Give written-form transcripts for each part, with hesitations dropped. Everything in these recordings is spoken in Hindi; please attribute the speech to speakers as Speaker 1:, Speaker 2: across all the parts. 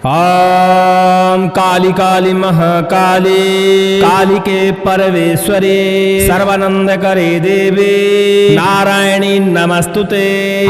Speaker 1: ओम काली काली महाकाली कालिके परमेश्वरी सर्वानंद करे देवी नारायणी नमस्तुते।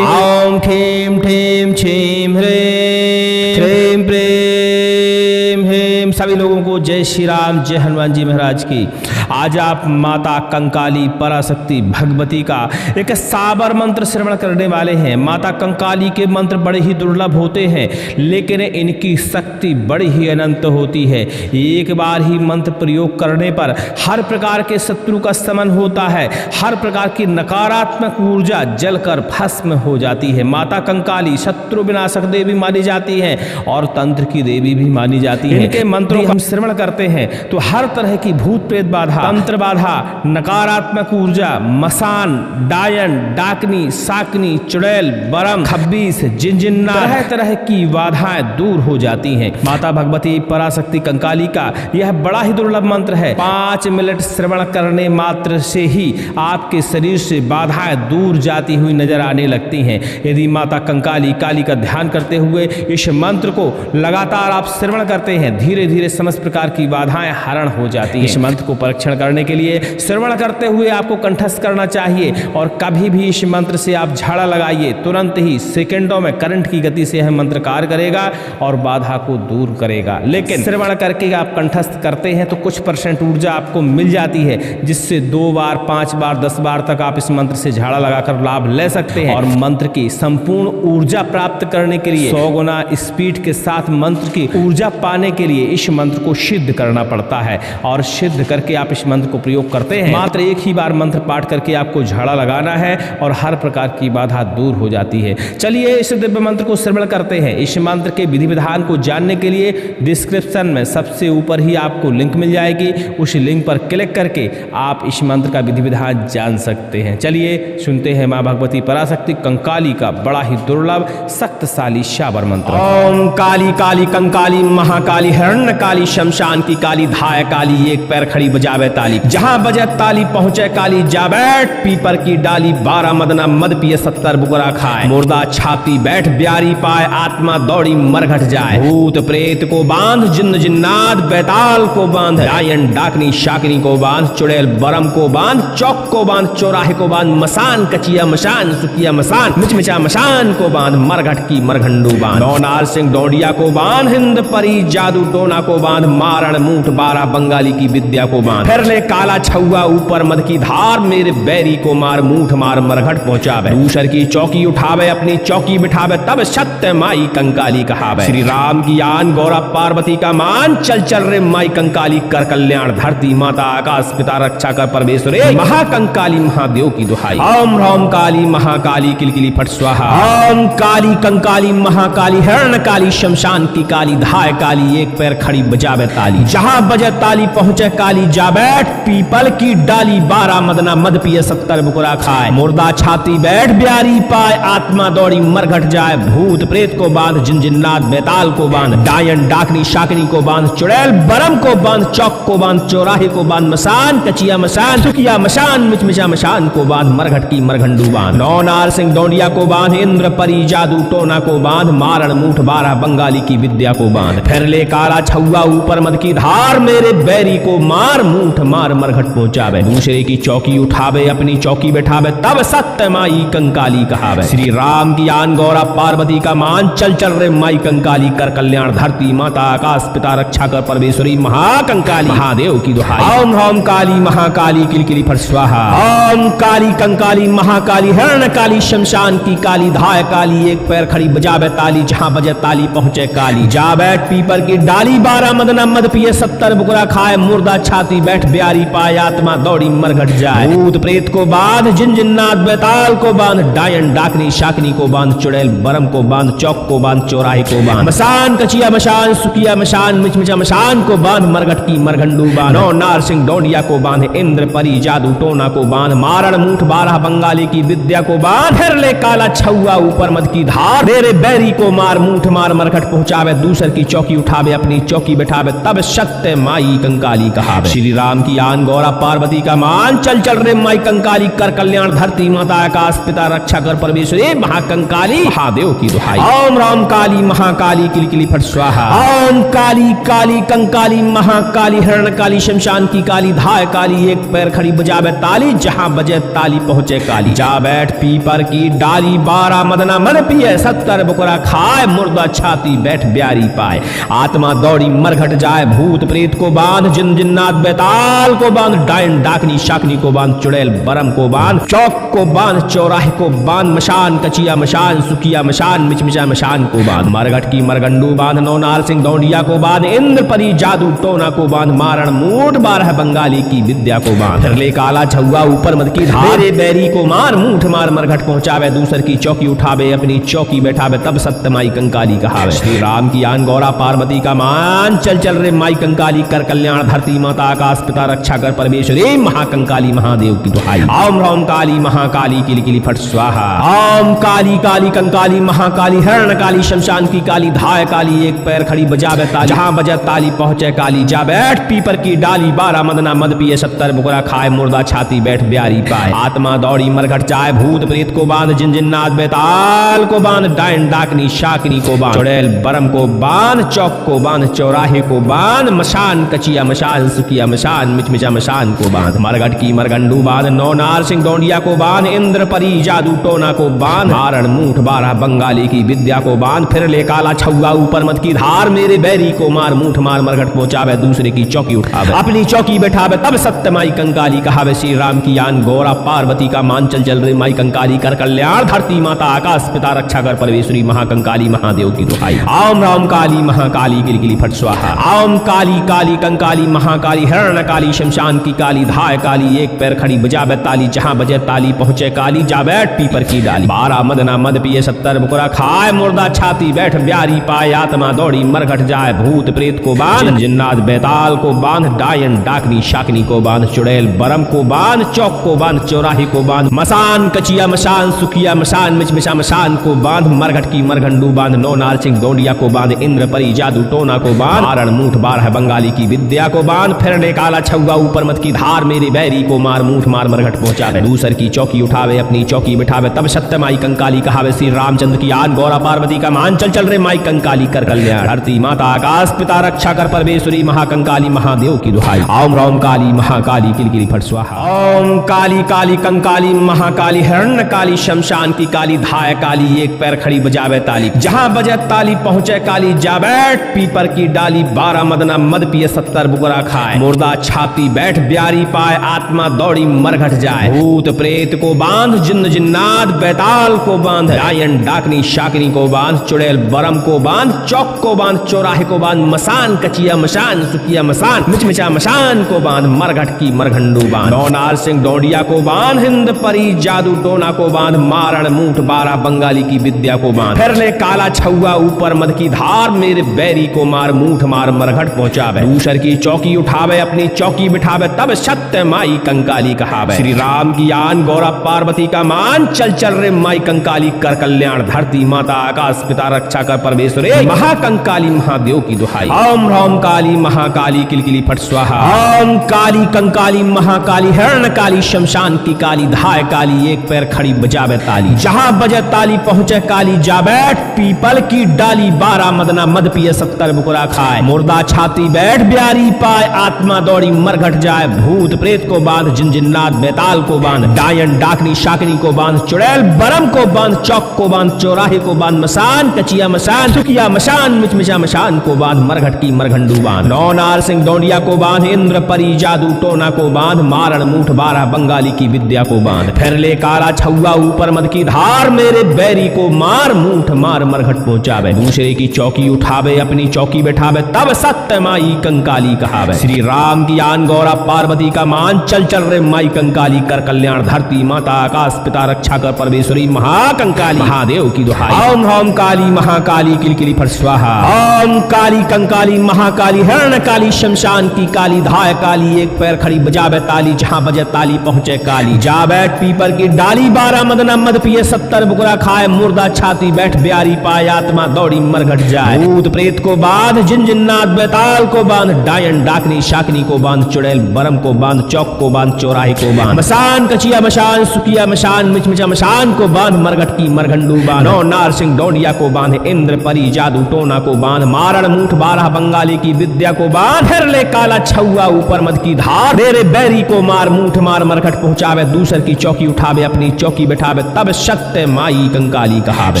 Speaker 1: ओम खेम ठेम छेम ह्रीम ह्रीम प्रेम हेम। सभी लोगों को जय श्री राम, जय हनुमान जी महाराज की। आज आप माता कंकाली पराशक्ति भगवती का एक साबर मंत्र श्रवण करने वाले हैं। माता कंकाली के मंत्र बड़े ही दुर्लभ होते हैं, लेकिन इनकी शक्ति बड़ी ही अनंत होती है। एक बार ही मंत्र प्रयोग करने पर हर प्रकार के शत्रु का शमन होता है, हर प्रकार की नकारात्मक ऊर्जा जलकर भस्म हो जाती है। माता कंकाली शत्रु विनाशक देवी मानी जाती है और तंत्र की देवी भी मानी जाती है। इनके मंत्रों का हम श्रवण करते हैं तो हर तरह की भूत प्रेत बाधा, तंत्र बाधा, नकारात्मक ऊर्जा, मसान, डायन, डाकनी, साकनी, चुड़ैल, बरम, खब्बीस, जिनजिन्ना, तरह तरह की बाधाएं दूर हो जाती हैं। माता भगवती पराशक्ति कंकाली का यह बड़ा ही दुर्लभ मंत्र है। 5 मिनट श्रवण करने मात्र से ही आपके शरीर से बाधाएं दूर जाती हुई नजर आने लगती हैं। यदि माता कंकाली काली का ध्यान करते हुए इस मंत्र को लगातार आप श्रवण करते हैं, धीरे धीरे समस्त प्रकार की बाधाएं हरण हो जाती हैं। इस मंत्र को परीक्षण करने के लिए श्रवण करते हुए आपको कंठस्थ करना चाहिए और कभी भी इस मंत्र से आप झाड़ा लगाइए, तुरंत ही सेकंडों में करंट की गति से यह मंत्र कार्य करेगा और बाधा को दूर करेगा। लेकिन श्रवण करके आप कंठस्थ करते हैं तो कुछ % ऊर्जा आपको मिल जाती है, जिससे 2 बार, 5 बार, 10 बार तक आप इस मंत्र से झाड़ा लगाकर लाभ ले सकते हैं। और मंत्र की संपूर्ण ऊर्जा प्राप्त करने के लिए 100 गुना स्पीड के साथ मंत्र की ऊर्जा पाने के लिए इस मंत्र को सिद्ध करना पड़ता है और सिद्ध करके आप इस मंत्र को प्रयोग करते हैं। मात्र एक ही बार मंत्र पाठ करके आपको झाड़ा लगाना है और हर प्रकार की बाधा दूर हो जाती है। चलिए इस दिव्य मंत्र को श्रवण करते हैं। इस मंत्र के विधि विधान को जानने के लिए डिस्क्रिप्शन में सबसे ऊपर ही आपको लिंक मिल जाएगी, उस लिंक पर क्लिक करके आप इस मंत्र का विधि विधान जान सकते हैं। चलिए सुनते हैं माँ भगवती पराशक्ति कंकाली का बड़ा ही दुर्लभ शक्तिशाली शाबर मंत्र। ओम काली काली कंकाली महाकाली हिरण्य काली शमशान की काली धाय काली एक पैर खड़ी बजावे ताली, जहां बजे ताली पहुंचे काली जा बैठ पीपर की डाली, 12 मदना मद पिए 70 बुकरा खाए, मुर्दा छाती बैठ ब्यारी पाए, आत्मा दौड़ी मरघट जाए, भूत प्रेत को बांध, जिन्न जिन्नात बैताल को बांध, डायन डाकनी शाकनी को बांध, चुड़ैल बरम को बांध, चौक को बांध, चौराहे को बांध, मसान कचिया मशान सुकिया मसान, मिचमिचा मशान को बांध, मरघट की मरघंडू बांध, नौनार सिंह डोडिया को बांध, हिंद परी जादू टोना को बांध, मारण मूठ 12 बंगाली की विद्या को बांध, फिर ले काला छुआ ऊपर मद की धार, मेरे बैरी को मार मूठ मार मरघट पहुंचावे, दूसर की चौकी उठावे अपनी चौकी बिठावे, तब सत्य माई कंकाली कहावे, श्री राम की आन गौरा पार्वती का मान, चल चल रे माई कंकाली कर कल्याण, धरती माता आकाश पिता रक्षा कर परमेश्वरे, महाकंकाली महादेव की दुहाई। ओम ह्रौम काली महाकाली किलकिली फट स्वाहा। ओम काली कंकाली महाकाली हिरण्य काली शमशान की काली धाय काली एक पैर खड़ी बजावे ताली, जहां बजे ताली पहुंचे काली जा बैठ पीपल की डाली, 12 मदना मद पिए 70 बुकरा खाए, मुर्दा छाती बैठ ब्यारी पाए, आत्मा दौड़ी मरघट जाए, भूत प्रेत को बांध, जिनजिन्नात बैताल को बांध, डायन डाकनी शाकनी को बांध, चुड़ैल बरम को बांध, चौक को बांध, चौराहे को बांध, मसान कचिया मसान सुकिया मशान, मिचमिचा मशान को बांध, मरघट की मरघंडू बांध, नौनार सिंह डोडिया को बांध, इंद्र परी जादू टोना को बांध, मारण मूठ 12 बंगाली की विद्या को बांध, फिर ले काला छुआ ऊपर मद की धार, मेरे बैरी को मार मूठ मार मरघट पहुंचावे, दूसरे की चौकी उठावे अपनी चौकी बैठावे, तब सत्य माई कंकाली कहावे, श्री राम की आन गौरा पार्वती का मान, चल चल रे माई कंकाली कर कल्याण, धरती माता आकाश पिता रक्षा कर परमेश्वरी, महाकंकाली महादेव की दुहाई। ओम ह्रौम काली महाकाली किलकिली फट स्वाहा। ओम काली कंकाली महाकाली हिरण्य काली शमशान की काली धाय काली एक पैर खड़ी बजावे ताली, जहां बजे ताली पहुंचे काली जा बैठ पीपर की डाली, 12 मदना मद पिए 70 बुकरा खाए, मुर्दा छाती बैठ ब्यारी पाए, आत्मा दौड़ी मरघट जाए, भूत प्रेत को बांध, जिनजिन्नात बैताल को बांध, डायन डाकनी शाकनी को बांध, चुड़ैल बरम को बांध, चौक को बांध, चौराहे को बांध, मसान कचिया मशान सुकिया मशान, मिचमिचा मशान को बांध, मरघट की मरघंडू बांध, नौनार सिंह डोडिया को बांध, इंद्र परी जादू टोना को बांध, मारण मूठ 12 बंगाली की विद्या को बांध, फिर ले काला छुआ ऊपर मद की धार, मेरे बैरी को मार मूठ मार मरघट पहुंचावे, दूसर की चौकी उठावे अपनी चौकी बैठावे तब सत्य माई कंकाली कहावे। श्री राम की आन गौरा पार्वती का मान चल चल रे माई कंकाली कर कल्याण धरती माता आकाश पिता रक्षा कर परमेश्वरी महाकंकाली महादेव की दुहाई। ओम राम काली महाकाली किल किली फट स्वाहा। ओम काली काली कंकाली महाकाली हरण काली शमशान की काली धाय काली एक पैर खड़ी बजावे ताली जहां बजे ताली पहुंचे काली। जा बैठ पीपर की डाली 12 मदना मन पिए 70 बुकरा खाए मुर्दा छाती बैठ ब्यारी पाए। आत्मा दौड़ी मरघट जाए भूत प्रेत को बांध जिन जिन्नात बेताल को बांध डायन डाकनी शाकनी को बांध चुड़ैल बरम को बांध चौक को बांध चौराहे को बांध मशान कचिया मशान सुकिया मशान मिचमिचा मशान को बांध मरघट की मरगंडू बांध नौनार सिंह दौंडिया को बांध इंद्र परी जादू टोना को बांध मारण मूठ 12 बंगाली की विद्या को बांध फिर ले काला छुआ ऊपर मद की धार मेरे बैरी को मार मूठ मार मरघट पहुंचावे दूसर की चौकी उठावे अपनी चौकी बैठावे तब सत्य माई कंकाली कहावे। श्री राम की आन गौरा पार्वती का मान चल चल रे माई कंकाली कर कल्याण धरती माता आकाश पिता रक्षा कर परमेश्वरी महाकंकाली महादेव की दुहाई। ओम राम काली महाकाली किली किली फट स्वाहा। ओम काली काली कंकाली महाकाली हरण काली शमशान की काली धाय काली एक पैर खड़ी बजावे ताली जहां बजे ताली पहुंचे काली। जा बैठ पीपर की डाली 12 मदना मद पिए 70 बुकरा खाए मुर्दा छाती बैठ ब्यारी पाए। आत्मा दौड़ी मरघट जाए भूत प्रेत को बांध जिन जिन्नात बेताल को बांध डायन डाकनी शाकनी को बांध चुड़ैल बरम को बांध चौक को बांध चौराहे को बांध मशान कचिया मशान सुकिया मशान मिचमिचा मशान को बांध मरघट की मरगंडू बांध नौनार सिंह दौंडिया को बांध इंद्र परी जादू टोना को बांध मारण मूठ 12 बंगाली की विद्या को बांध फिर ले काला छुआ ऊपर मत की धार मेरे बैरी को मार मूठ मार मरघट पहुंचावे दूसरे की चौकी उठावे अपनी चौकी बैठावे तब सत्य माई कंकाली कहावे। श्री राम की आन गौरा पार्वती का मान चल चल रे माई कंकाली कर कल्याण धरती माता आकाश पिता रक्षा कर परमेश्वरी महाकंकाली महादेव की दुहाई। ओम राम काली महाकाली किल किली फट स्वाहा। ओम काली काली कंकाली महाकाली हरण काली शमशान की काली धाय काली एक पैर खड़ी बजावे ताली जहां बजे ताली पहुंचे काली। जा बैठ पीपर की डाली 12 मदना मद पिए 70 बुकरा खाए मुर्दा छाती बैठ ब्यारी पाए। आत्मा दौड़ी मरघट जाए भूत प्रेत को बांध जिन्नात बेताल को बांध डायन डाकनी शाकनी को बांध चुड़ैल बरम को बांध चौक को बांध चौराहे को बांध मसान कचिया मशान सुकिया मशान मिचमिचा मशान को बांध मरघट की मरगंडू बांध नौनार सिंह दौंडिया को बांध इंद्र परी जादू टोना को बांध मारण मूठ 12 बंगाली की विद्या को बांध फिर ले काला छुआ ऊपर मत की धार मेरे बैरी को मार मूठ मार मरघट पहुंचावे दूसर की चौकी उठावे अपनी चौकी बिठावे तब सत्य माई कंकाली कहावे। श्री रामचंद्र की आन गौरा पार्वती का मान चल चल रे माई कंकाली कर कल्याण धरती माता आकाश पिता रक्षा कर परमेश्वरी महाकंकाली महादेव की दुहाई। ओम राम काली महाकाली किल किली फट स्वाहा। ओम काली काली कंकाली महाकाली हरण काली शमशान की काली धाय काली एक पैर खड़ी बजावे ताली जहां बजे ताली पहुंचे काली। जा बैठ पीपर की डाली 12 मदना मद पिए 70 बुकरा खाए मुर्दा छाती बैठ ब्यारी पाए। आत्मा दौड़ी मरघट जाए भूत प्रेत को बांध जिन्न जिन्नात बेताल को बांध डायन डाकनी शाकनी को बांध चुड़ैल बरम को बांध चौक को बांध चौराहे को बांध मसान कचिया मशान सुकिया मसान मिचमिचा मशान को बांध मरघट की मरघंडू बांध नौनार सिंह दौंडिया को बांध हिंद परी जादू टोना को बांध मारण मूठ 12 बंगाली की विद्या को बांध फिर ले काला छुआ ऊपर मद की धार मेरे बैरी को मार मूठ मार मरघट पहुंचावे दूसर की चौकी उठावे अपनी चौकी बिठावे तब सत्य माई कंकाली कहावे। श्री राम की आन गौरा पार्वती का मान चल चल रे माई कंकाली कर कल्याण धरती माता आकाश पिता रक्षा कर परमेश्वरी महाकंकाली महादेव की दुहाई। ओम राम काली महाकाली किल किली फट स्वाहा। ओम काली कंकाली महाकाली हरण काली शमशान की काली धाय काली एक पैर खड़ी बजावे ताली जहां बजे ताली पहुंचे काली। जा बैठ पीपल की डाली 12 मदना मद पिए 70 बुकरा खाए मुर्दा छाती बैठ ब्यारी पाए। आत्मा दौड़ी मरघट जाए भूत प्रेत को बांध जिन जिन्नात बेताल को बांध डायन डाकनी शाकनी को बांध चुड़ैल बरम को बांध चौक को बांध चौराहे को बांध मसान कचिया मसान सुकिया मशान मिचमिचा मशान को बांध मरघट की मरघंडू बांध नौनार सिंह दौंडिया को बांध इंद्र परी जादू टोना को बांध मारण मूठ 12 बंगाली की विद्या को बांध फिर ले काला छुआ ऊपर मद की धार मेरे बैरी को मार मूठ मार मरघट पहुंचावे दूसरे की चौकी उठावे अपनी चौकी बैठावे तब सत्य माई कंकाली कहावे। श्री राम की आन गौरा पार्वती का मान चल चल रे माई कंकाली कर कल्याण धरती माता आकाश पिता रक्षा कर परमेश्वरी महाकंकाली महादेव की दुहाई। ओम राम काली महाकाली किल किली फट स्वाहा। ओम काली कंकाली महाकाली हरण काली शमशान की काली धाय काली एक पैर खड़ी बजावे ताली जहां बजे ताली पहुंचे काली। जा बैठ पीपर की डाली 12 मदना मद पिए 70 बुकरा खाए मुर्दा छाती बैठ ब्यारी पाए। आत्मा दौड़ी मरघट जाए भूत प्रेत को बांध जिनजिन्नात बेताल को बांध, डायन डाकनी शाकनी को बांध, चुड़ैल बरम को बांध, चौक को बांध, चौराहे को बांध, मसान कचिया मशान, सुकिया मशान, मिचमिचा मशान को बांध, मरघट की मरघंडू बांध, नौ नार सिंह डोंडिया को बांध, इंद्र परी जादू टोना को बांध, मारण मूठ 12 बंगाली की विद्या को बांध, फिर ले काला छुआ ऊपर मद की धार, मेरे बैरी को मार मूठ मार मरघट पहुंचावे, दूसर की चौकी उठावे, अपनी चौकी बैठावे, तब सत्य माई कंकाली कहावे।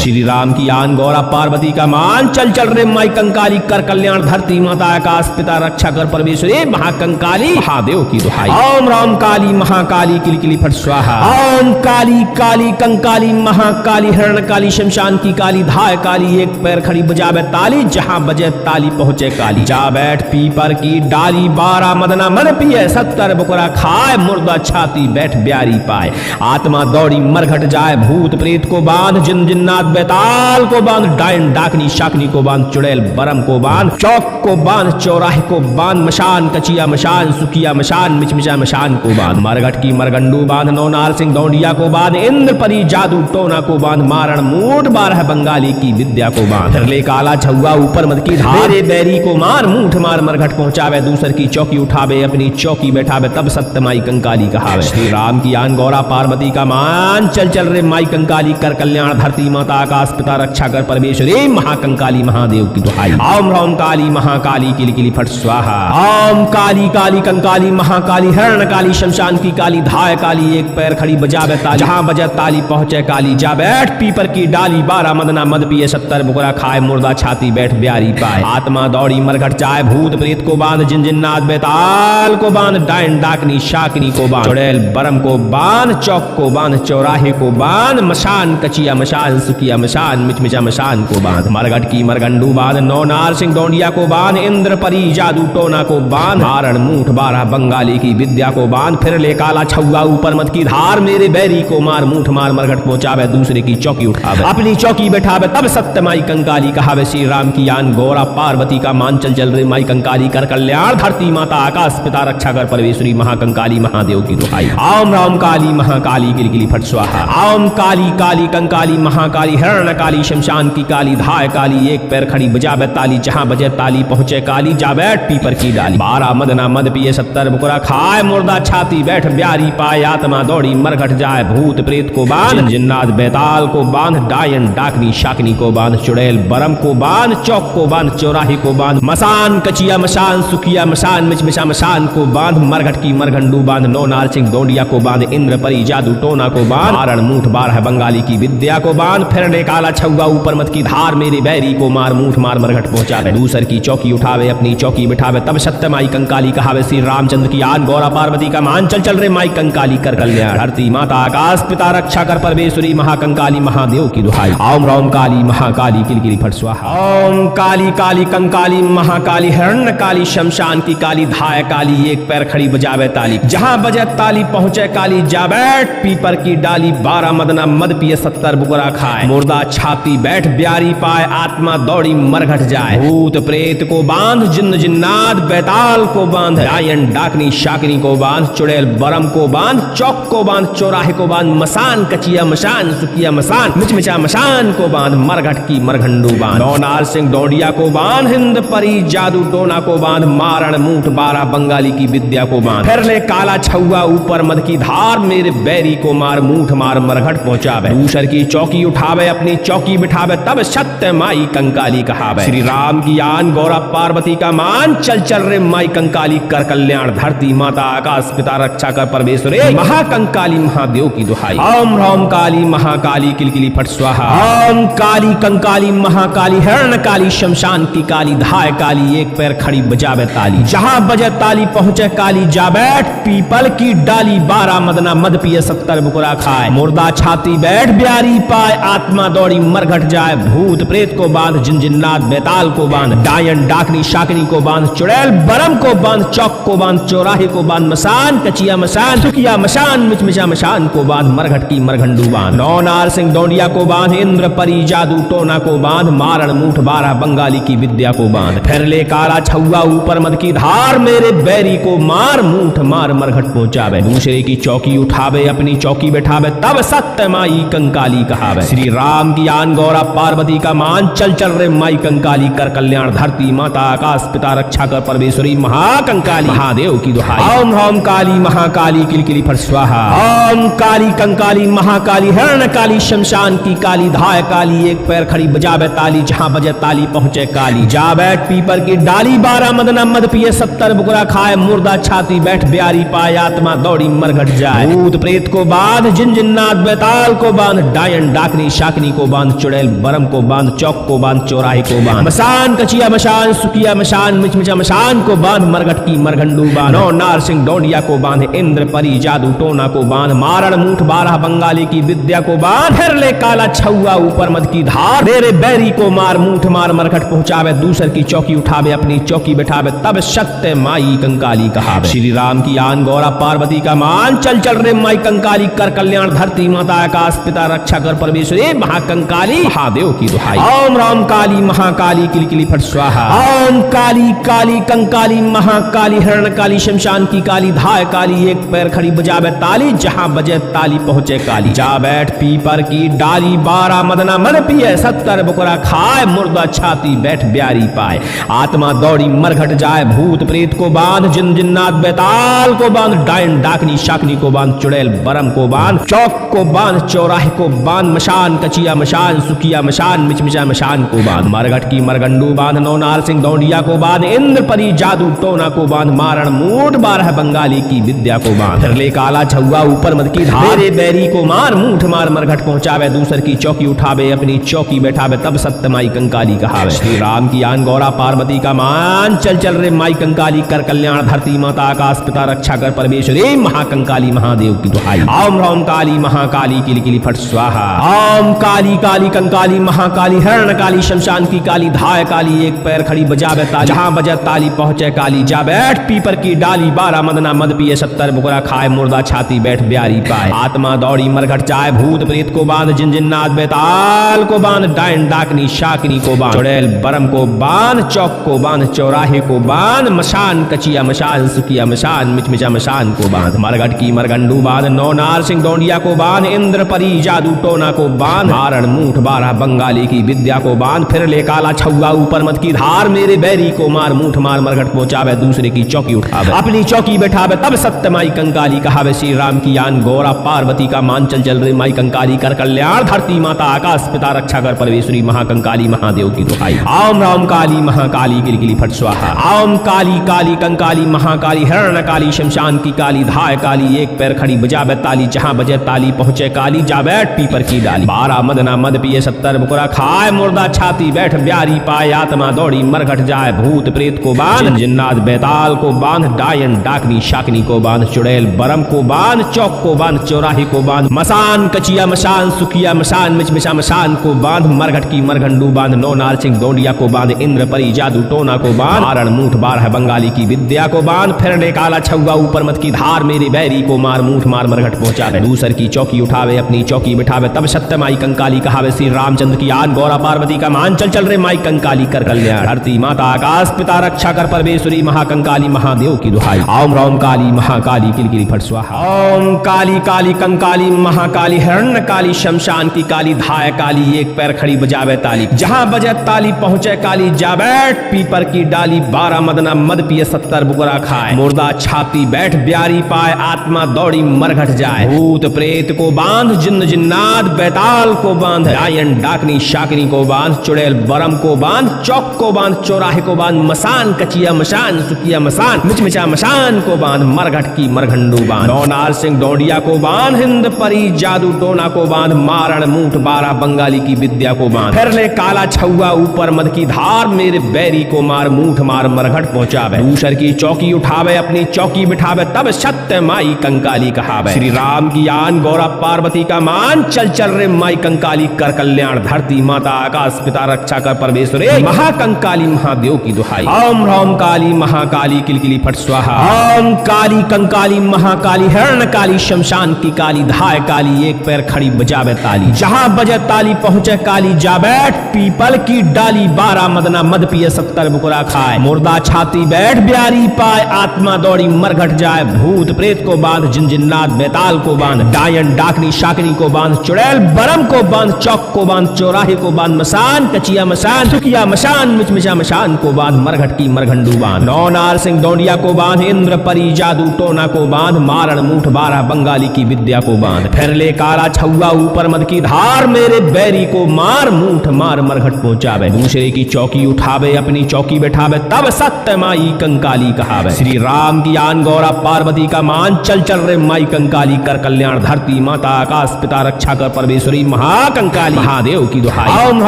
Speaker 1: श्री राम की आन गौरा पार्वती का मान, चल चल रे माई कंकाली कर कल्याण, धरती माता आकाश पिता रक्षा कर परमेश्वरी महाकंकाली महादेव की दुहाई। ओम राम काली महाकाली किलकिली फट स्वाहा। ओम काली काली कंकाली महाकाली हिरण काली शमशान की काली धाय काली, एक पैर खड़ी बजावे ताली, जहां बजे ताली पहुंचे काली। जा बैठ पीपर की डाली, 12 मदना मन पिए, 70 बुकरा खाए, मुर्दा छाती बैठ ब्यारी पाए, आत्मा दौड़ी मरघट जाए, भूत प्रेत को बांध, जिन जिन्नात बेताल को बांध, डायन डाकनी शाकनी को बांध, चुड़ैल बरम को बांध, चौक को बांध, चौराहे को बांध, मशान कचिया मशान, सुकिया मशान, मिचमिचा मशान को बांध, मरघट की मरगंडू बांध, नौ नार सिंह डोंडिया को बांध, इंद्र परी जादू टोना को बांध, मारण मूठ 12 बंगाली की विद्या को बांध, फिर ले काला छुआ ऊपर मद की धार, मेरे बैरी को मार मूठ मार मरघट पहुंचावे, दूसर की चौकी उठावे, अपनी चौकी बैठावे, तब सत्य माई कंकाली कहावे। श्री राम की आन गौरा पार्वती का मान, चल चल रे माई कंकाली कर कल्याण, धरती माता आकाश पिता रक्षा कर परमेश्वरी महाकंकाली महादेव की दुहाई। ओम राम काली महाकाली किलकिली फट स्वाहा। ओम काली काली कंकाली महाकाली हिरण काली शमशान की काली धाय काली, एक पैर खड़ी बजावे ताली, जहां बजे ताली पहुंचे काली। जा बैठ पीपर की डाली, 12 मदना मद पिए, 70 बुकरा खाए, मुर्दा छाती बैठ ब्यारी पाए, आत्मा दौड़ी मरघट जाए, भूत प्रेत को बांध, जिन जिन्नात बेताल को बांध, डायन डाकनी शाकनी को बांध, चुड़ैल बरम को बांध, चौक को बांध, चौराहे को बांध, मशान कचिया मशान, सुकिया मशान, मिचमिचा मशान को बांध, मरघट की मरगंडू बांध, नौ नार सिंह डोंडिया को बांध, इंद्र परी जादू टोना को बांध, मारण मूठ 12 बंगाली की विद्या को बांध, फिर ले काला छुआ ऊपर मद की धार, मेरे बैरी को मार मूठ मार मरघट पहुंचावे, दूसरे की चौकी उठावे, अपनी चौकी बैठावे, तब सत्य माई कंकाली कहावे। श्री राम की आन गौरा पार्वती का मान, चल चल रे माई कंकाली कर कल्याण, धरती माता आकाश पिता रक्षा कर परमेश्वरी महाकंकाली महादेव की दुहाई। ओम राम काली महाकाली किलकिली फट स्वाहा। ओम काली काली कंकाली महाकाली हिरण काली शमशान की काली धाय काली, एक पैर खड़ी बजावे ताली, जहां बजे ताली पहुंचे काली। जा बैठ पीपर की डाली, 12 मदना मद पिए, 70 बुकरा खाए, मुर्दा छाती बैठ ब्यारी पाए, आत्मा दौड़ी मरघट जाए, भूत प्रेत को बांध, जिन्नात बेताल को बांध, डायन डाकनी शाकनी को बांध, चुड़ैल बरम को बांध, चौक को बांध, चौराहे को बांध, मसान कचिया मशान, सुकिया मशान, मिचमिचा मशान को बांध, मरघट की मरघंडू बांध, नौ नार सिंह डोंडिया को बांध, इंद्र परी जादू टोना को बांध, मारण मूठ 12 बंगाली की विद्या को बांध, फिर ले काला छुआ ऊपर मद की धार, मेरे बैरी को मार मूठ मार मरघट पहुंचावे, दूसर की चौकी उठावे, अपनी चौकी बिठावे, तब सत्य माई कंकाली कहावे। श्री रामचंद्र की आन गौरा पार्वती का मान, चल चल रे माई कंकाली कर कल्याण, धरती माता आकाश पिता रक्षा कर परमेश्वरी महाकंकाली महादेव की दुहाई। ओम राम काली महाकाली किलकिली फट स्वाहा। ओम काली काली कंकाली महाकाली हिरण्य काली शमशान की काली धाय काली, एक पैर खड़ी बजावे ताली, जहां बजे ताली पहुंचे काली। जा बैठ पीपर की डाली, 12 मदना मद पिए, 70 बुकरा खाए, मुर्दा छाती बैठ ब्यारी पाए, आत्मा दौड़ी मरघट जाए, भूत प्रेत को बांध, जिन्न जिन्नात बेताल को बांध, डायन डाकनी शाकनी को बांध, चुड़ैल बरम को बांध, चौक को बांध, चौराहे को बांध, मसान कचिया मशान, सुकिया मसान, मिचमिचा मशान को बांध, मरघट की मरघंडू बांध, नौ नार सिंह डोंडिया को बांध, हिंद परी जादू टोना को बांध, मारण मूठ 12 बंगाली की विद्या को बांध, फिर ले काला छुआ ऊपर मद की धार, मेरे बैरी को मार मूठ मार मरघट पहुंचावे, दूसर की चौकी उठावे, अपनी चौकी बिठावे, तब सत्य माई कंकाली कहावे। श्री राम की आन गौरा पार्वती का मान, चल चल रे माई कंकाली कर कल्याण, धरती माता आकाश पिता रक्षा कर परमेश्वरी महाकंकाली महादेव की दुहाई। ओम राम काली महाकाली किलकिली फट स्वाहा। ओम काली कंकाली महाकाली हिरण काली शमशान की काली धाय काली, एक पैर खड़ी बजावे ताली, जहां बजे ताली पहुंचे काली। जा बैठ पीपल की डाली, 12 मदना मद पिए, 70 बुकरा खाए, मुर्दा छाती बैठ ब्यारी पाए, आत्मा दौड़ी मरघट जाए, भूत प्रेत को बांध, जिन जिन्नात बेताल को बांध, डायन डाकनी शाकनी को बांध, चुड़ैल बरम को बांध, चौक को बांध, चौराहे को बांध, मसान कचिया मसान, सुकिया मशान, मिचमिचा मशान को बांध, मरघट की मरघंडू बांध, नौ नार सिंह डोंडिया को बांध, इंद्र परी जादू टोना को बांध, मारण मूठ 12 बंगाली की विद्या को बांध, फिर ले काला छुआ ऊपर मद की धार, मेरे बैरी को मार मूठ मार मरघट पहुंचावे, दूसरे की चौकी उठावे, अपनी चौकी बैठावे, तब सत्य माई कंकाली कहावे। श्री राम की आन गौरा पार्वती का मान, चल चल रे माई कंकाली कर कल्याण, कल्याण धरती माता आकाश पिता रक्षा कर परमेश्वरी महाकंकाली महादेव की दुहाई। ओम ह्रौम काली महाकाली किलकिली फट स्वाहा। ओम काली कंकाली महाकाली हिरण काली शमशान की काली धाय काली एक पैर खड़ी बजावे ताली जहाँ बजे ताली पहुँचे काली। जा बैठ पीपर की डाली 12 मदना मद पिए 70 बुकरा खाए मुर्दा छाती बैठ ब्यारी पाए आत्मा दौड़ी मरघट जाए। भूत प्रेत को बांध जिन जिन्नात बेताल को बांध डायन डाकनी शाकनी को बांध चुड़ैल बरम को बांध चौक को बांध चौराहे को बांध मसान कचिया मशान सुकिया मशान मिचमिचा मशान को बांध मरघट की मरघंडू बांध नौ नार सिंह डोंडिया को बांध इंद्र परी जादू टोना को बांध मारण मूठ 12 बंगाली की विद्या को बांध फिर ले काला छुआ ऊपर मद की धार मेरे बैरी को मार मूठ मार मरघट पहुंचावे दूसर की चौकी उठावे अपनी चौकी बैठावे तब सत्य माई कंकाली कहावे। श्री राम की आन गौरा पार्वती का मान चल चल रे माई कंकाली कर कल्याण धरती माता आकाश पिता रक्षा कर परमेश्वरी महाकंकाली महादेव की दुहाई। ओम राम काली महाकाली किलकिली फट स्वाहा। ओम काली काली कंकाली महाकाली हिरण काली शमशान की काली धाय काली एक पैर खड़ी बजावे ताली जहां बजे ताली पहुंचे काली। जा बैठ पीपर की डाली 12 मदना मन पिए 70 बुकरा खाए मुर्दा छाती बैठ ब्यारी पाए आत्मा दौड़ी मरघट जाए। भूत प्रेत को बांध जिन जिन्नात बेताल को बांध डायन डाकनी शाकनी को बांध चुड़ैल बरम को बांध चौक को बांध चौराहे को बांध मशान कचिया मशान सुकिया मशान मिचमिचा मशान को बांध मरघट की मरगंडू बांध नौनार सिंह डोंडिया को बांध इंद्र परी जादू टोना को बांध मारण मूठ 12 बंगाली की विद्या को बांध फिर ले काला छुआ ऊपर मद की धार मेरे बैरी को मार मूठ मार मरघट पहुंचावे दूसर की चौकी उठावे अपनी चौकी बैठावे तब सत्य माई कंकाली कहावे। श्री राम की आन गौरा पार्वती का मान चल चल रे माई कंकाली कर कल्याण धरती माता आकाश पिता रक्षा कर परमेश्वरी महाकंकाली महादेव की दुहाई। ओम ह्रौम काली महाकाली किलकिली फट स्वाहा। ओम काली काली कंकाली महाकाली हिरण काली शमशान की काली धाय काली एक पैर खड़ी बजावे ताली जहां बजे ताली पहुंचे काली। जा बैठ पीपर की डाली 12 मदना मद पिए 70 बुकरा खाए मुर्दा छाती बैठ ब्यारी पाए आत्मा दौड़ी मरघट जाए। भूत प्रेत को बांध जिन जिन्नात बेताल को बांध डायन डाकनी शाकनी को बांध चुड़ैल बरम को बांध चौक को बांध चौराहे को बांध मशान कचिया मशान सुकिया मशान मिचमिचा मशान को बांध मरघट की मरगंडू बांध नौ नार सिंह डोंडिया को बांध इंद्र परी जादू टोना को बांध मारण मूठ 12 बंगाली की विद्या को बांध फिर ले काला छुआ ऊपर मद की धार मेरे बैरी को मार मूठ मार मरघट पहुंचावे दूसरे की चौकी उठावे अपनी चौकी बैठावे तब सत्य माई कंकाली कहावे। श्री राम की आन गौरा पार्वती का मान चल चल रे माई कंकाली कर कल्याण धरती माता आकाश पिता रक्षा कर परमेश्वरी महाकंकाली महादेव की दुहाई। ओम राम काली महाकाली किलकिली फट स्वाहा। ओम काली काली कंकाली महाकाली हिरण काली शमशान की काली धाय काली एक पैर खड़ी बजावे ताली जहां बजे ताली पहुंचे काली। जा बैठ पीपर की डाली 12 मदना मद पिए 70 बुकरा खाए मुर्दा छाती बैठ ब्यारी पाए आत्मा दौड़ी मरघट जाए। भूत प्रेत को बांध जिन्नात बेताल को बांध डायन डाकनी शाकनी को बांध चुड़ैल बरम को बांध चौक को बांध चौराहे को बांध मसान कचिया मशान सुकिया मशान मिचमिचा मशान को बांध मरघट की मरघंडू बांध नौ नार सिंह डोंडिया को बांध इंद्र परी जादू टोना को बांध मारण मूठ 12 बंगाली की विद्या को बांध फिर ले काला छुआ ऊपर मद की धार मेरे बैरी को मार मूठ मार मरघट पहुंचावे दूसर की चौकी उठावे अपनी चौकी बिठावे तब सत्य माई कंकाली कहावे। श्री रामचंद्र की आन गौरा पार्वती का मान चल चल रे माई कंकाली कर कल्याण धरती माता आकाश पिता रक्षा कर परमेश्वरी महाकंकाली महादेव की दुहाई। ओम राम काली महाकाली किलकिली फट स्वाहा। ओम काली काली कंकाली महाकाली हिरण्य काली शमशान की काली धाय काली एक पैर खड़ी बजावे ताली जहां बजे ताली पहुंचे काली। जा बैठ पीपर की डाली 12 मदना मद पिए 70 बुकरा खाए मुर्दा छाती बैठ ब्यारी पाए आत्मा दौड़ी मरघट जाए। भूत प्रेत को बांध जिन्न जिन्नात बेताल को बांध डायन डाकनी शाकनी को बांध चुड़ैल बरम को बांध चौक को बांध चौराहे को बांध मसान कचिया मशान सुकिया मसान मिचमिचा मशान को बांध मरघट की मरघंडू बांध नौ नार सिंह डोंडिया को बांध हिंद परी जादू टोना को बांध मारण मूठ 12 बंगाली की विद्या को बांध फिर ले काला छुआ ऊपर मद की धार मेरे बैरी को मार मूठ मार मरघट पहुंचावे दूसर की चौकी उठावे अपनी चौकी बिठावे तब सत्य माई कंकाली कहावे। श्री राम की आन गौरा पार्वती का मान चल चल रे माई कंकाली कर कल्याण धरती माता आकाश पिता रक्षा कर परमेश्वरी महाकंकाली महादेव की दुहाई। ओम ह्रौम काली महाकाली किलकिली फट स्वाहा। ओम काली कंकाली महाकाली हिरण काली शमशान की काली धाय काली एक पैर खड़ी बजावे ताली जहां बजे ताली पहुंचे काली। जा बैठ पीपल की डाली 12 मदना मद पिए 70 बुकरा खाए मुर्दा छाती बैठ ब्यारी पाए आत्मा दौड़ी मरघट जाए। भूत प्रेत को बांध जिन जिन्नात बेताल को बांध डायन डाकनी शाकनी को बांध चुड़ैल बरम को बांध चौक को बांध चौराहे को बांध मसान कचिया मसान सुकिया मशान मशान मिचमिचा मशान को बांध मरघट की मरघंडू बांध। नौ नार सिंह डोंडिया को बांध इंद्र परी जादू टोना को बांध मारण मूठ 12 बंगाली की विद्या को बांध। फिर ले काला छुआ ऊपर मद की धार मेरे बैरी को मार मूठ मार मरघट पहुंचावे। दूसरे की चौकी उठावे अपनी चौकी बैठावे तब सत्य माई कंकाली कहावे। श्री राम की आन गौरा पार्वती का मान चल चल रे माई कंकाली कर कल्याण धरती माता आकाश पिता रक्षा कर परमेश्वरी महाकंकाली महादेव की दुहाई। ओम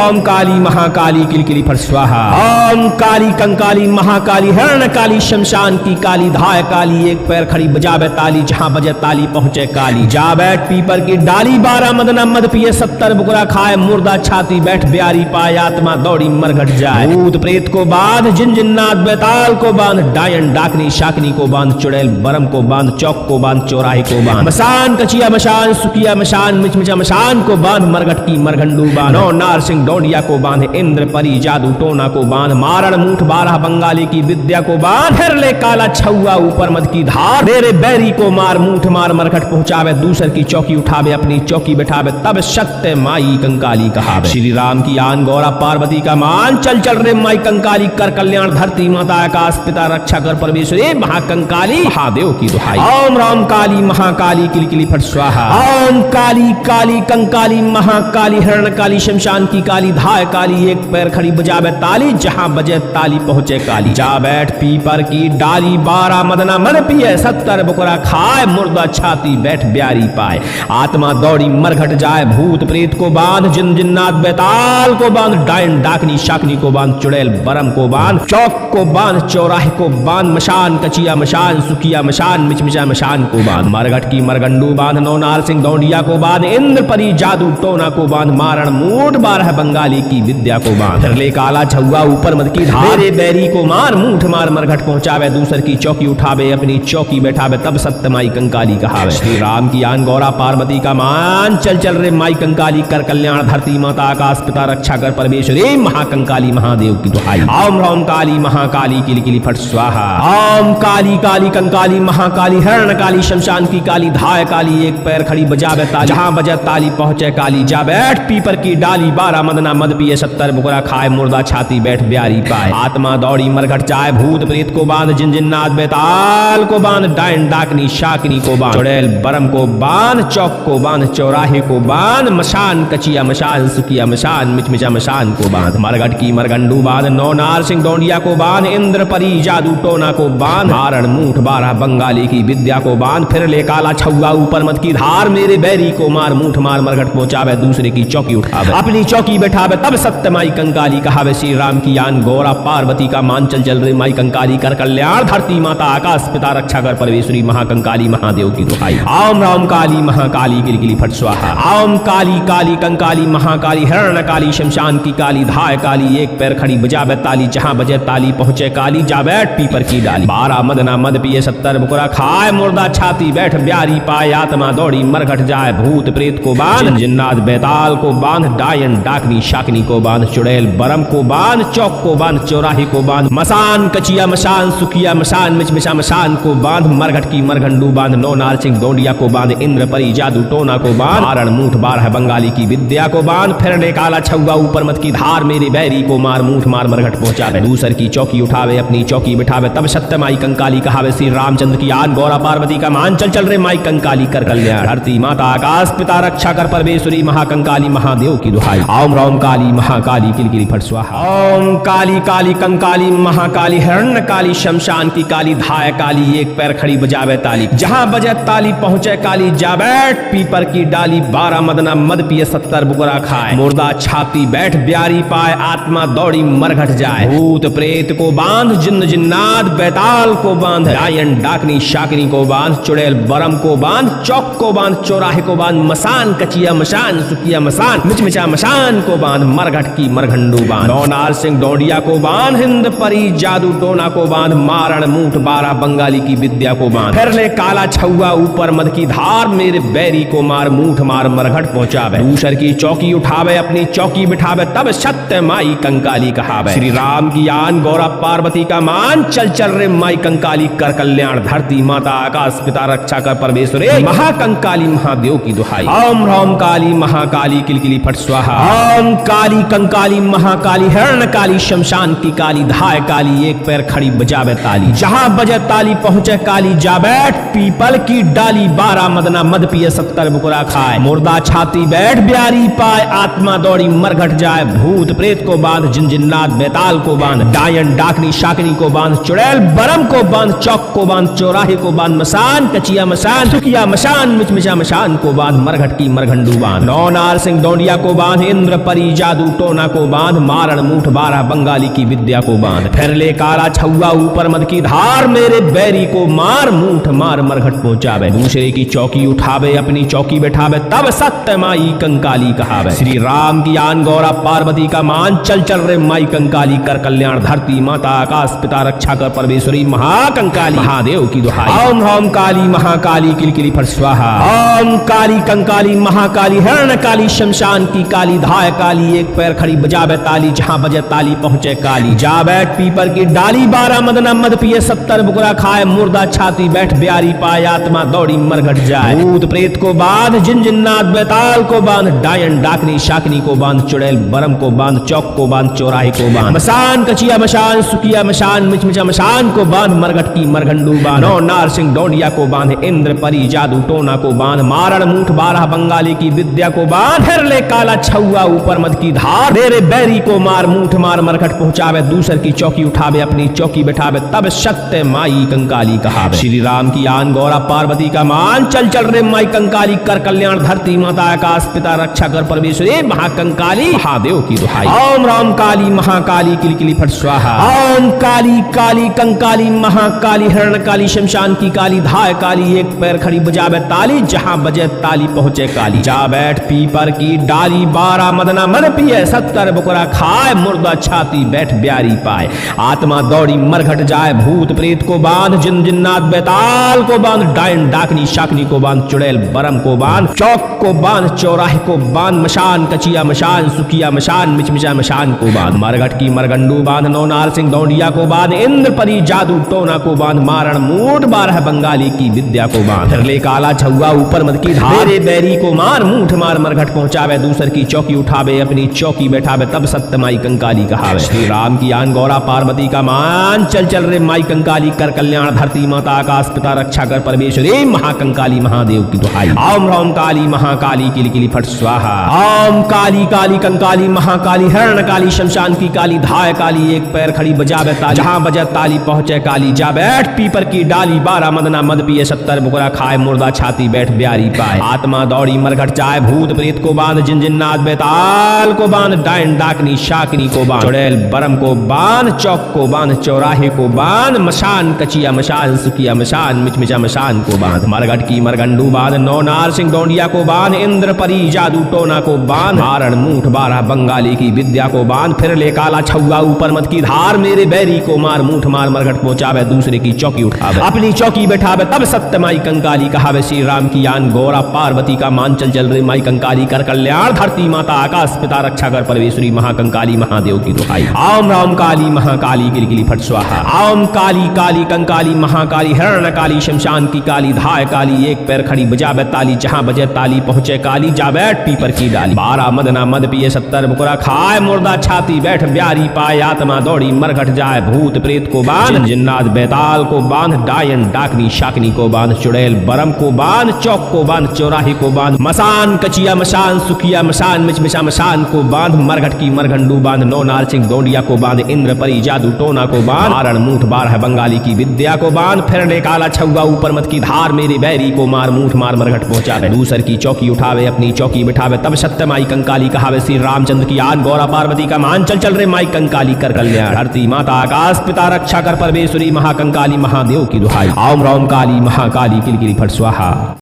Speaker 1: ओम काली महाकाली किलकिली फट स्वाहा। ओम काली कंकाली महाकाली हरण काली शमशान की काली धाय काली एक पैर खड़ी बजावे ताली जहां बजे ताली पहुंचे काली। जा बैठ पीपर की डाली 12 मदना मद पिए 70 बुकरा खाए मुर्दा छाती बैठ ब्यारी पाए आत्मा दौड़ी मरघट जाए। भूत प्रेत को बांध जिन जिन्नात बेताल को बांध डायन डाकनी शाकनी को बांध चुड़ैल बरम को बांध चौक को बांध चौराहे को बांध मसान कचिया मशान सुकिया मशान मिचमिचा मशान को बांध मरघट की मरघंडू बांध। नौ नार सिंह डोंडिया को बांध इंद्र परी जादू टोना को बांध मारण मूठ 12 बंगाली की विद्या को बांध। फिर ले काला छुआ ऊपर मद की धार मेरे बैरी को मार मूठ मार मरघट पहुंचावे। दूसर की चौकी उठावे अपनी चौकी बैठावे तब सत्य माई कंकाली कहावे। श्री राम की आन गौरा पार्वती का मान चल चल रे माई कंकाली कर कल्याण धरती माता आकाश पिता रक्षा कर परमेश्वरी महाकंकाली महादेव की दुहाई। ओम राम काली महाकाली किलकिली फट स्वाहा। ओम काली काली कंकाली महाकाली हरण काली शमशान की काली धाय काली एक पैर खड़ी बजावे ताली जहां बजे ताली पहुंचे काली। जा बैठ पीपर की डाली 12 मदना मन पिए 70 बुकरा खाए मुर्दा छाती बैठ ब्यारी पाए आत्मा दौड़ी मरघट जाए। भूत प्रेत को बांध जिन जिन्नात बेताल को बांध डायन डाकनी शाकनी को बांध चुड़ैल बरम को बांध चौक को बांध चौराहे को बांध मशान कचिया मशान सुकिया मशान मिचमिचा मशान को बांध मरघट की मरगंडू बांध। नौ नार सिंह डोंडिया को बांध इंद्र परी जादू टोना को बांध मारण मूठ 12 बंगाली की विद्या को बांध। फिर ले काला छुआ ऊपर मद की धार मेरे बैरी को मार मूठ मार मरघट पहुंचावे। दूसर की चौकी उठावे अपनी चौकी बैठावे तब सत्य माई कंकाली कहावे। श्री राम की आन गौरा पार्वती का मान चल चल रे माई कंकाली कर कल्याण धरती माता आकाश पिता रक्षा कर परमेश्वरी महाकंकाली महादेव की दुहाई। ओम राम काली महाकाली किलकिली फट स्वाहा। ओम काली काली कंकाली महाकाली हरण काली शमशान की काली धाय काली एक पैर खड़ी बजावे ताली जहां बजे ताली पहुंचे काली। जा बैठ पीपर की डाली 12 मदना मद पिए 70 बुकरा खाए मुर्दा छाती बैठ ब्यारी पाए आत्मा दौड़ी मरघट जाए। भूत प्रेत को बांध जिन जिन्नात बेताल को बांध डायन डाकनी शाकनी को बांध चुड़ैल बरम को बांध चौक को बांध चौराहे को बांध मशान कचिया मशान सुकिया मशान मिचमिचा मशान को बांध मरघट की मरगंडू बांध। नौ नार सिंह डोंडिया को बांध इंद्र परी जादू टोना को बांध मारण मूठ 12 बंगाली की विद्या को बांध। फिर ले काला छुआ ऊपर मद की धार मेरे बैरी को मार मूठ मार मरघट पहुंचावे। दूसरे की चौकी उठावे अपनी चौकी बैठावे तब सत्य माई कंकाली कहावे। श्री राम की आन गौरा पार्वती का मान चल चल रे माई कंकाली कर कल्याण धरती माता आकाश पिता रक्षा कर परमेश्वरी महाकंकाली महादेव की दुहाई। ओम राम काली महाकाली किलकिली फट स्वाहा। ओम काली काली कंकाली महाकाली हरण काली शमशान की काली धाय काली एक पैर खड़ी बजावे ताली जहां बजे ताली पहुंचे काली। जा बैठ पीपर की डाली 12 मदना मद पिए 70 बुकरा खाए मुर्दा छाती बैठ ब्यारी पाए आत्मा दौड़ी मरघट जाए। भूत प्रेत को बांध जिन्नात बेताल को बांध डायन डाकनी शाकनी को बांध चुड़ैल बरम को बांध चौक को बांध चौराहे को बांध मसान कचिया मशान सुकिया मशान मिचमिचा मशान को बांध मरघट की मरघंडू बांध। नौ नार सिंह डोंडिया को बांध इंद्र परी जादू टोना को बांध मारण मूठ 12 बंगाली की विद्या को बांध। फिर ले काला छुआ ऊपर मद की धार मेरे बैरी को मार मूठ मार मरघट पहुंचावे। दूसर की चौकी उठावे अपनी चौकी बिठावे तब सत्य माई कंकाली कहावे। श्री रामचंद्र की आन गौरा पार्वती का मान चल चल रे माई कंकाली कर कल्याण धरती माता आकाश पिता रक्षा कर परमेश्वरी महाकंकाली महादेव की दुहाई। ओम राम काली महाकाली किलकिली फट स्वाहा। ओम काली काली कंकाली महाकाली हरण काली शमशान की काली धाय काली एक पैर खड़ी बजावे ताली जहां बजे ताली पहुंचे काली। जा बैठ पीपर की डाली 12 मदना मद पिए 70 बुकरा खाए मुर्दा छाती बैठ ब्यारी पाए आत्मा दौड़ी मरघट जाए। भूत प्रेत को बांध जिन्न जिन्नात बेताल को बांध डायन डाकनी शाकनी को बांध चुड़ैल बरम को बांध चौक को बांध चौराहे को बांध मसान कचिया मशान सुकिया मसान मिचमिचा मशान को बांध मरघट की मरघंडू बांध। नौ नार सिंह डोंडिया को बांध हिंद परी जादू टोना को बांध मारण मूठ 12 बंगाली की विद्या को बांध। फिर ले काला छुआ ऊपर मद की धार मेरे बैरी को मार मूठ मार मरघट पहुंचावे। दूसर की चौकी उठावे अपनी चौकी बिठावे तब सत्य माई कंकाली कहावे। श्री राम की आन गौरा पार्वती का मान चल चल रे माई कंकाली कर कल्याण धरती माता आकाश पिता रक्षा कर परमेश्वरी महाकंकाली कंकाली महादेव की दुहाई। ओम ह्रौम काली महाकाली किलकिली फट स्वाहा। ओम काली कंकाली महाकाली हिरण काली शमशान की काली धाय काली एक पैर खड़ी बजावे ताली, जहां बजे ताली पहुंचे काली जा बैठ पीपल की डाली, 12 मदना मद पिए 70 बुकरा खाए, मुर्दा छाती बैठ ब्यारी पाए, आत्मा दौड़ी मरघट जाए, भूत प्रेत को बांध जिनजिन्नात बेताल को बांध, डायन डाकनी शाकनी को बांध, चुड़ैल बरम को बांध, चौक को बांध, चौराहे को बांध, मसान कचिया मसान सुखिया मशान मिचमिचा मशान को बांध, मरघट की मरघंडू बांध, नौ नार सिंह दौंडिया को बांध, इंद्र परी जादू टोना को बांध, मारण मूठ 12 बंगाली की विद्या को बांध, फिर ले काला छुआ ऊपर मद की धार, मेरे बैरी को मार मूठ मार मरघट पहुंचावे, दूसरे की चौकी उठावे अपनी चौकी बैठावे, तब सत्य माई कंकाली कहावे, श्री राम की आन गौरा पार्वती का मान, चल चल रे माई कंकाली कर कल्याण, धरती माता आकाश पिता रक्षा कर परमेश्वरी महाकंकाली महादेव की दुहाई। ओम ह्रौम काली महाकाली किलकिली फट स्वाहा। ओम काली कंकाली महाकाली हिरण काली शमशान की काली धाय काली एक पैर खड़ी बजावे ताली, जहां बजे ताली पहुंचे काली, जा बैठ पीपर की डाली, 12 मदना मद पिए 70 बुकरा खाए, मुर्दा छाती बैठ ब्यारी पाए, आत्मा दौड़ी मरघट जाए, भूत प्रेत को बांध जिनजिन्नात बेताल को बांध, डायन डाकनी शाकनी को बांध, चुड़ैल बरम को बांध, चौक को बांध, चौराहे को बांध, मसान कचिया मशान सुकिया मशान मिचमिचा मशान को बांध, मरघट की मरघंडू बांध, नौ नार सिंह दौंडिया को बांध, इंद्र परी जादू टोना को बांध, मारण मूठ 12 बंगाली की विद्या को बांध, फिर ले काला छुआ ऊपर मद की धार, मेरे बैरी को मार मूठ मार मरघट पहुंचावे, दूसर की चौकी उठावे अपनी चौकी बैठावे, तब सत्य माई कंकाली कहावे, श्री राम की आन गौरा पार्वती का मान, चल चल रे माई कंकाली कर कल्याण, धरती माता आकाश पिता रक्षा कर परमेश्वरी महाकंकाली महादेव की दुहाई। ओम राम काली महाकाली किलकिली फट स्वाहा। ओम काली काली कंकाली महाकाली हिरण काली शमशान की काली धाय काली एक पैर खड़ी बजावे ताली, जहां बजे ताली पहुंचे काली, जा बैठ पीपर की डाली, 12 मदना मद पिए 70 बुकरा खाए, मुर्दा छाती बैठ ब्यारी पाए, आत्मा दौड़ी मरघट जाए, भूत प्रेत को बांध जिनजिन्नात बेताल को बांध, डायन डाकनी शाकनी को बांध, चुड़ैल बरम को बांध, चौक को बांध, चौराहे को बांध, मशान कचिया मशान सुकिया मशान मिचमिचा मशान को बांध, मरघट की मरगंडू बांध, नौ नार सिंह दौंडिया को बांध, इंद्र परी जादू टोना को बांध, मारण मूठ 12 बंगाली की विद्या को बांध, फिर ले काला छुआ ऊपर मद की धार, मेरे बैरी को मार मूठ मार मरघट पहुंचावे, दूसर की चौकी उठावे अपनी चौकी बैठावे, तब सत्य माई कंकाली कहावे, श्री राम की आन गौरा पार्वती का मान, चल चल रे माई कंकाली कर कल्याण, धरती माता आकाश पिता रक्षा कर परमेश्वरी महाकंकाली महादेव की दुहाई। ओम ह्रौम काली महाकाली किलकिली फट स्वाहा। ओम काली काली कंकाली महाकाली हिरण काली शमशान की काली धाय काली एक पैर खड़ी बजावे ताली, जहां बजे ताली पहुंचे काली, जा बैठ पीपर की डाली, 12 मदना मद पिए 70 बुकरा खाए, मुर्दा छाती बैठ ब्यारी पाए, आत्मा दौड़ी मरघट जाए, भूत प्रेत को बांध जिनजिन्नात बेताल को बांध, डायन डाकनी शाकनी को बांध, चुड़ैल बरम को बांध, चौक को बांध, चौराहे को बांध, मशान कचिया मशान सुकिया मशान मिचमिचा मशान को बांध, मरघट की मरगंडू बांध, नौ नार सिंह दौंडिया को बांध, इंद्र परी जादू टोना को बांध, मारण मूठ 12 बंगाली की विद्या को बांध, फिर ले काला छुआ ऊपर मद की धार, मेरे बैरी को मार मूठ मार मरघट पहुंचावे, दूसरे की चौकी उठावे अपनी चौकी बैठावे, तब सत्य माई कंकाली कहावे, श्री राम की आन गौरा पार्वती का मान, चल चल रे माई कंकाली कर कल्याण, धरती माता आकाश पिता रक्षा कर परमेश्वरी महाकंकाली महादेव की दुहाई। ओम राम काली महाकाली किलकिली फट स्वाहा। ओम काली काली कंकाली महाकाली हिरण काली शमशान की काली धाय काली एक पैर खड़ी बजावे ताली, जहां बजे ताली पहुंचे काली, जा बैठ पीपर की डाली, 12 मदना मद पिए 70 बुकरा खाए, मुर्दा छाती बैठ ब्यारी पाए, आत्मा दौड़ी मरघट जाए, भूत प्रेत को बांध जिन्नात बेताल को बांध, डायन डाकनी शाकनी को बांध, चुड़ैल बरम को बांध, चौक को बांध, चौराहे को बांध, मसान कचिया मशान सुकिया मशान मिचमिचा मशान को बांध, मरघट की मरघंडू बांध, नौ नार सिंह दौंडिया को बांध, इंद्र परी जादू टोना को बांध, मारण मूठ 12 बंगाली की विद्या को बांध, फिर ले काला छुआ ऊपर मद की धार, मेरे बैरी को मार मूठ मार मरघट पहुंचावे, दूसर की चौकी उठावे अपनी चौकी बिठावे, तब सत्य माई कंकाली कहावे, श्री रामचंद्र की आन गौरा पार्वती का मान, चल चल रे माई कंकाली कर कल्याण, धरती माता आकाश पिता रक्षा कर परमेश्वरी महाकंकाली महादेव की दुहाई। ओम राम काली महाकाली किलकिली फट स्वाहा।